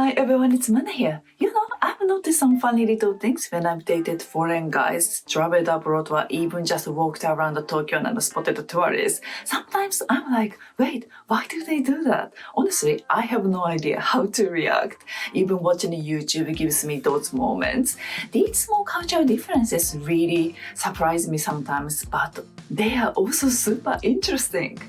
Hi everyone, it's Mana here. I've noticed some funny little things when I've dated foreign guys, traveled abroad, or even just walked around Tokyo and spotted tourists. Sometimes I'm like, wait, why do they do that? Honestly, I have no idea how to react. Even watching YouTube gives me those moments. These small cultural differences really surprise me sometimes, but they are also super interesting.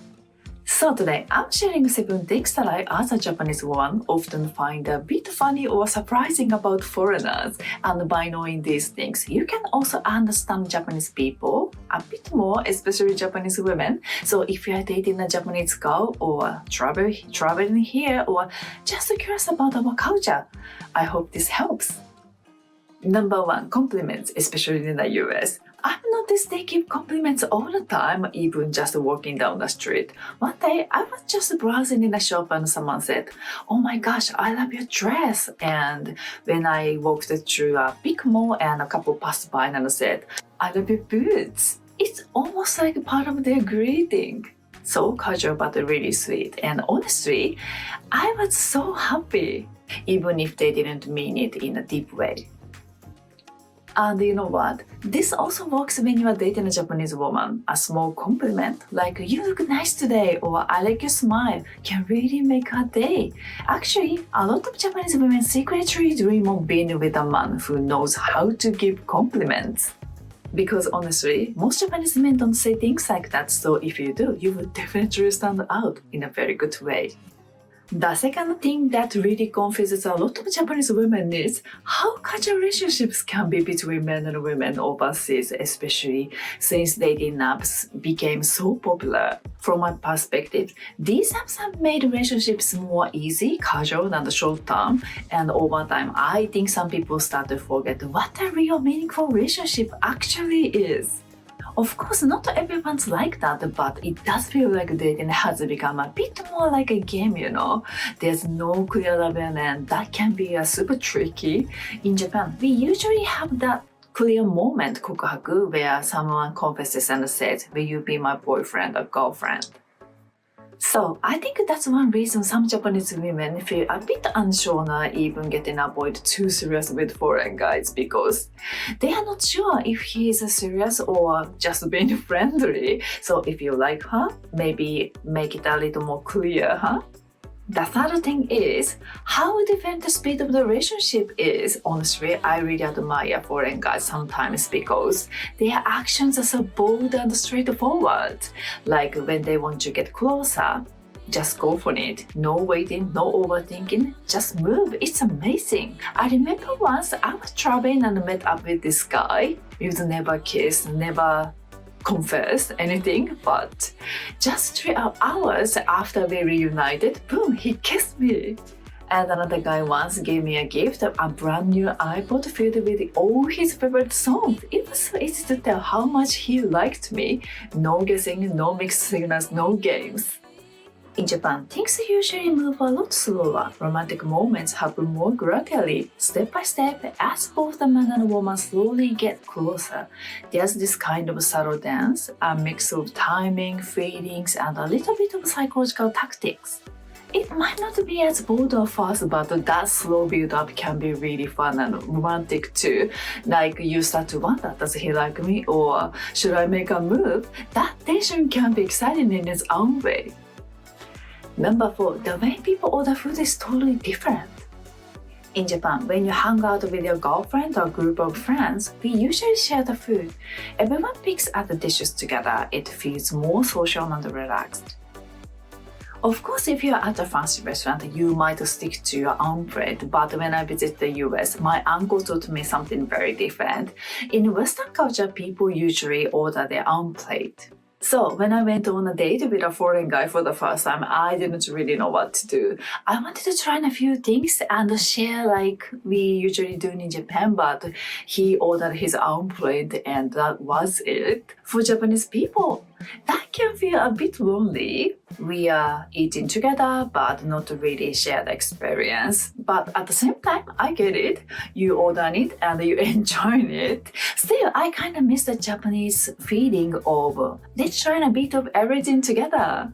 So today, I'm sharing 7 things that I, as a Japanese woman, often find a bit funny or surprising about foreigners. And by knowing these things, you can also understand Japanese people a bit more, especially Japanese women. So if you are dating a Japanese girl or traveling here or just curious about our culture, I hope this helps. Number 1, compliments, especially in the US. I've noticed they give compliments all the time, even just walking down the street. One day, I was just browsing in a shop and someone said, "Oh my gosh, I love your dress." And when I walked through a big mall and a couple passed by and said, "I love your boots." It's almost like part of their greeting. So casual but really sweet. And honestly, I was so happy, even if they didn't mean it in a deep way. And you know what? This also works when you are dating a Japanese woman. A small compliment like "you look nice today" or "I like your smile" can really make her day. Actually, a lot of Japanese women secretly dream of being with a man who knows how to give compliments. Because honestly, most Japanese men don't say things like that, so if you do, you will definitely stand out in a very good way. The second thing that really confuses a lot of Japanese women is how casual relationships can be between men and women overseas, especially since dating apps became so popular. From my perspective, these apps have made relationships more easy, casual, and short-term, and over time, I think some people start to forget what a real meaningful relationship actually is. Of course, not everyone's like that, but it does feel like dating has become a bit more like a game, There's no clear level and that can be super tricky. In Japan, we usually have that clear moment, kokuhaku, where someone confesses and says, "Will you be my boyfriend or girlfriend?" So I think that's one reason some Japanese women feel a bit unsure or even getting avoid too serious with foreign guys because they are not sure if he is serious or just being friendly. So if you like her, maybe make it a little more clear, The third thing is how different the speed of the relationship is. Honestly, I really admire foreign guys sometimes because their actions are so bold and straightforward. Like when they want to get closer, just go for it. No waiting, no overthinking, just move. It's amazing. I remember once I was traveling and met up with this guy. We've never kissed, never confessed anything, but just 3 hours after we reunited, boom, he kissed me. And another guy once gave me a gift, a brand new iPod filled with all his favorite songs. It was so easy to tell how much he liked me. No guessing, no mixed signals, no games. In Japan, things usually move a lot slower. Romantic moments happen more gradually, step by step, as both the man and woman slowly get closer. There's this kind of subtle dance, a mix of timing, feelings, and a little bit of psychological tactics. It might not be as bold or fast, but that slow build-up can be really fun and romantic too. Like you start to wonder, does he like me or should I make a move? That tension can be exciting in its own way. Number 4, the way people order food is totally different. In Japan, when you hang out with your girlfriend or group of friends, we usually share the food. Everyone picks at the dishes together. It feels more social and relaxed. Of course, if you're at a fancy restaurant, you might stick to your own plate, but when I visit the US, my uncle taught me something very different. In Western culture, people usually order their own plate. So when I went on a date with a foreign guy for the first time, I didn't really know what to do. I wanted to try a few things and share like we usually do in Japan, but he ordered his own plate and that was it. For Japanese people, that can feel a bit lonely. We are eating together, but not really share the experience. But at the same time, I get it. You order it and you enjoy it. Still, I kind of miss the Japanese feeling of let's try a bit of everything together.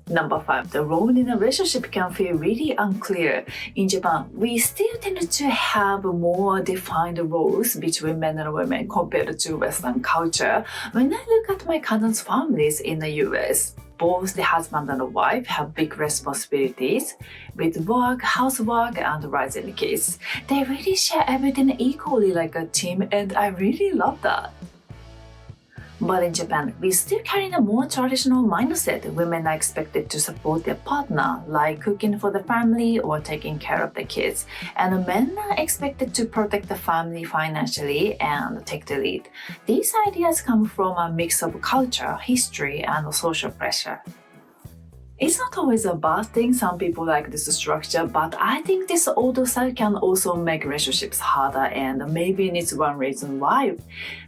Number 5, the role in a relationship can feel really unclear. In Japan, we still tend to have more defined roles between men and women compared to Western culture. When I look at my cousins' families in the US, both the husband and the wife have big responsibilities with work, housework, and raising kids. They really share everything equally like a team, and I really love that. But in Japan, we still carry a more traditional mindset. Women are expected to support their partner, like cooking for the family or taking care of the kids. And men are expected to protect the family financially and take the lead. These ideas come from a mix of culture, history, and social pressure. It's not always a bad thing. Some people like this structure, but I think this older style can also make relationships harder, and maybe it's one reason why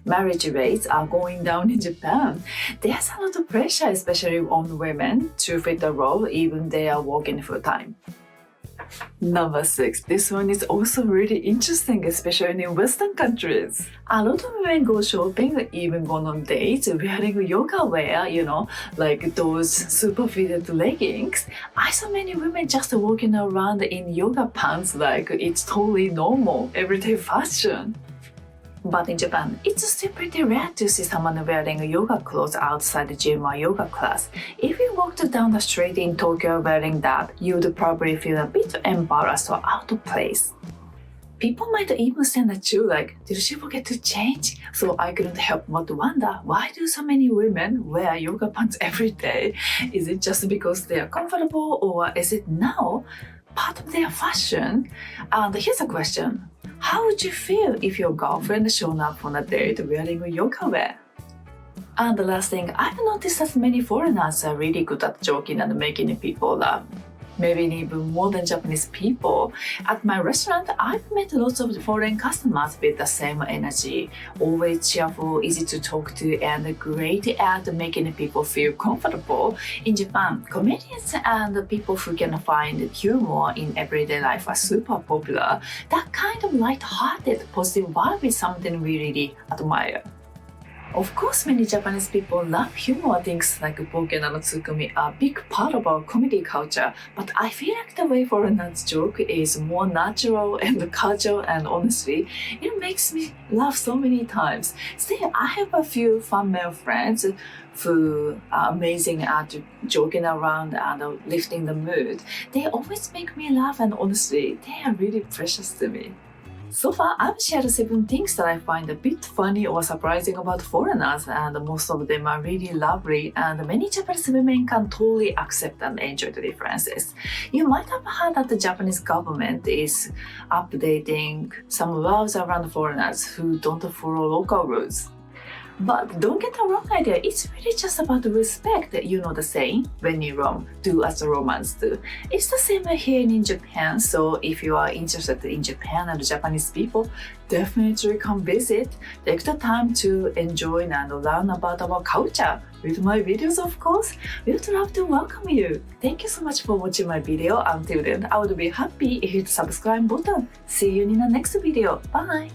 marriage rates are going down in Japan. There's a lot of pressure, especially on women, to fit the role even they are working full time. Number 6. This one is also really interesting, especially in Western countries. A lot of women go shopping, even go on dates, wearing yoga wear, like those super fitted leggings. I saw many women just walking around in yoga pants like it's totally normal, everyday fashion. But in Japan, it's still pretty rare to see someone wearing yoga clothes outside the gym or yoga class. If you walked down the street in Tokyo wearing that, you'd probably feel a bit embarrassed or out of place. People might even stand at you like, did she forget to change? So I couldn't help but wonder, why do so many women wear yoga pants every day? Is it just because they are comfortable, or is it now part of their fashion? And here's a question. How would you feel if your girlfriend showed up on a date wearing yoga wear? And the last thing, I've noticed that many foreigners are really good at joking and making people laugh. Maybe even more than Japanese people. At my restaurant, I've met lots of foreign customers with the same energy. Always cheerful, easy to talk to, and great at making people feel comfortable. In Japan, comedians and people who can find humor in everyday life are super popular. That kind of light-hearted, positive vibe is something we really admire. Of course, many Japanese people love humor. Things like Boken and Tsukumi are a big part of our comedy culture, but I feel like the way foreigners joke is more natural and casual, and honestly, it makes me laugh so many times. Still, I have a few fun male friends who are amazing at joking around and lifting the mood. They always make me laugh, and honestly, they are really precious to me. So far, I've shared 7 things that I find a bit funny or surprising about foreigners, and most of them are really lovely, and many Japanese women can totally accept and enjoy the differences. You might have heard that the Japanese government is updating some laws around foreigners who don't follow local rules. But don't get the wrong idea, it's really just about respect. You know the saying, when you're wrong, do as the Romans do. It's the same here in Japan, so if you are interested in Japan and Japanese people, definitely come visit. Take the time to enjoy and learn about our culture. With my videos, of course, we would love to welcome you. Thank you so much for watching my video. Until then, I would be happy if you hit the subscribe button. See you in the next video. Bye!